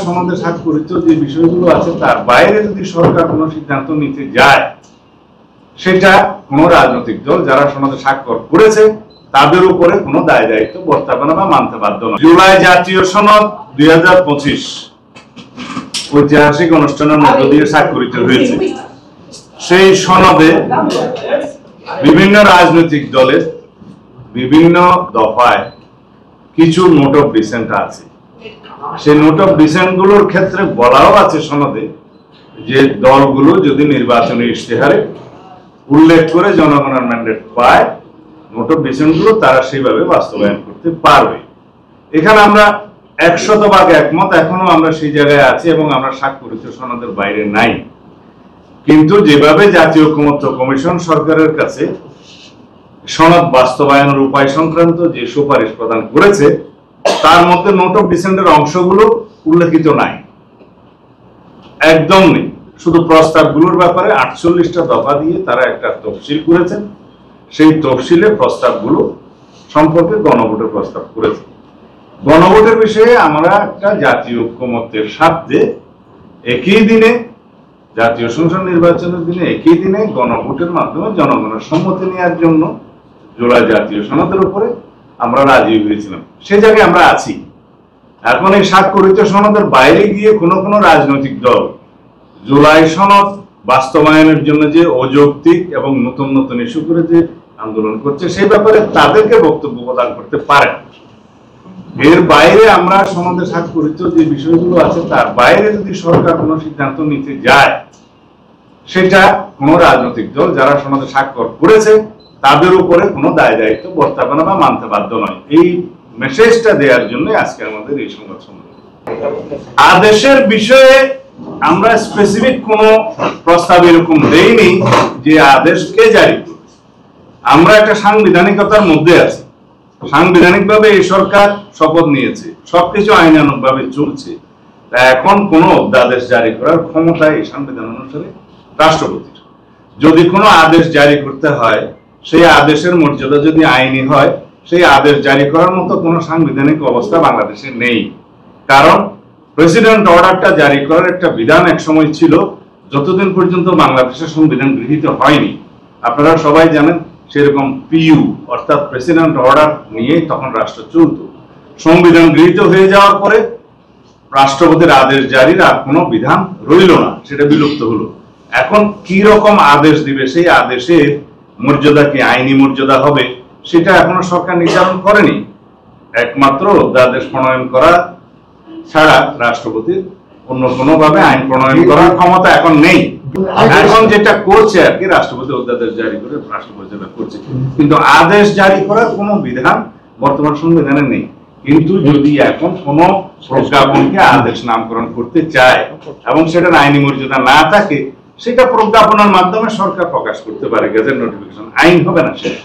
সনদে স্বাক্ষরিত যে বিষয়গুলো আছে তার বাইরে যদি সরকার কোনো সিদ্ধান্ত নিতে যায়, সেটা কোনো রাজনৈতিক দল যারা সনদে স্বাক্ষর করেছে তাদের উপরে কোনো দায় দায়িত্ব বর্তাবে না বা মানতে বাধ্য নয়। জুলাই জাতীয় সনদ 2025 ঐতিহাসিক অনুষ্ঠানের মধ্য দিয়ে স্বাক্ষরিত হয়েছে। সেই সনদে বিভিন্ন রাজনৈতিক দলের বিভিন্ন দফায় কিছু নোট অফ ডিসেন্ট আছে। সেই নোট অফ ডিসেন্ট গুলোর ক্ষেত্রে বলাও আছে সনদে যে দলগুলো যদি নির্বাচনী ইশতেহারে উল্লেখ করে জনগণের ম্যান্ডেট পায়, নোট অফ ডিসেন্ট গুলো তারা সেইভাবে বাস্তবায়ন করতে পারবে। এখানে আমরা 100% একমত, এখনো আমরা সেই জায়গায় আছি এবং আমরা স্বাক্ষরিত সনদের বাইরে নাই। কিন্তু যেভাবে জাতীয় ঐকমত্য কমিশন সরকারের কাছে সনদ বাস্তবায়নের উপায় সংক্রান্ত যে সুপারিশ প্রদান করেছে তার মধ্যে নোট অফ ডিসেন্টের অংশগুলো উল্লেখিত নাই, একদম নেই। শুধু প্রস্তাবগুলোর ব্যাপারে 48টা দফা দিয়ে তারা একটা তফসিল করেছেন। সেই তফসিলে প্রস্তাবগুলো সম্পর্কে গণভোটের প্রস্তাব করেছে। গণভোটের বিষয়ে আমরা একটা জাতীয় ঐকমত্যের স্বার্থে একই দিনে জাতীয় সংসদ নির্বাচনের দিনে একই দিনে গণভোটের মাধ্যমে জনগণের সম্মতি নেওয়ার জন্য জুলাই জাতীয় সনদের উপরে আমরা রাজি হয়েছিলাম। সে জায়গায় আমরা আছি। এখন এই স্বাক্ষরিত সনদের বাইরে গিয়ে কোনো রাজনৈতিক দল জুলাই সনদ বাস্তবায়নের জন্য যে অযৌক্তিক এবং নতুন নতুন ইস্যু করে যে আন্দোলন করছে সেই ব্যাপারে তাদেরকে বক্তব্য প্রদান করতে পারেন। এর বাইরে আমরা সনদে স্বাক্ষরিত যে বিষয়গুলো আছে তার বাইরে যদি সরকার কোনো সিদ্ধান্ত নিতে যায়, সেটা কোনো রাজনৈতিক দল যারা সনদে স্বাক্ষর করেছে তাদের উপরে কোনো দায় দায়িত্ব বর্তাবে না বা মানতে বাধ্য নয়। এই মেসেজটা দেওয়ার জন্য আজকে আমাদের এই সংবাদ সম্মেলন। আদেশের বিষয়ে আমরা স্পেসিফিক কোনো প্রস্তাব এরকম দেইনি যে আদেশ কে জারি করবে। আমরা একটা সাংবিধানিকতার মধ্যে আছি। সাংবিধানিকভাবে এই সরকার শপথ নিয়েছে, সবকিছু আইনানুগভাবে চলছে। এখন কোন অধ্যাদেশ জারি করার ক্ষমতা এই সংবিধান অনুসারে রাষ্ট্রপতির। যদি কোনো আদেশ জারি করতে হয়, সেই আদেশের মর্যাদা যদি আইনি হয়, সেই আদেশ জারি করার মতো কোনো সাংবিধানিক অবস্থা বাংলাদেশে নেই। কারণ প্রেসিডেন্ট অর্ডারটা জারি করার একটা বিধান এক সময় ছিল, যতদিন পর্যন্ত বাংলাদেশের সংবিধান গৃহীত হয়নি। আপনারা সবাই জানেন সেরকম পিইউ অর্থাৎ প্রেসিডেন্ট অর্ডার নিয়ে তখন রাষ্ট্র চলত। সংবিধান গৃহীত হয়ে যাওয়ার পরে রাষ্ট্রপতির আদেশ জারির আর কোনো বিধান রইল না, সেটা বিলুপ্ত হলো। এখন কি রকম আদেশ দিবে, সেই আদেশের মর্যাদা কি আইনি মর্যাদা হবে, সেটা এখনো সরকার নির্ধারণ করেনি। একমাত্র অধ্যাদেশ প্রণয়ন করা ছাড়া রাষ্ট্রপতির অন্য কোনো ভাবে আইন প্রণয়ন করার ক্ষমতা এখন নেই। এখন যেটা করছে আর কি, রাষ্ট্রপতি অধ্যাদেশ জারি করে রাষ্ট্রপতি যেটা করছে, কিন্তু আদেশ জারি করার কোনো বিধান বর্তমান সংবিধানে নেই। কিন্তু যদি এখন কোনো প্রজ্ঞাপনকে আদেশ নামকরণ করতে চায় এবং সেটার আইনি মর্যাদা না থাকে, সেটা প্রজ্ঞাপনের মাধ্যমে সরকার প্রকাশ করতে পারে, গেজেট নোটিফিকেশন, আইন হবে না সেটা।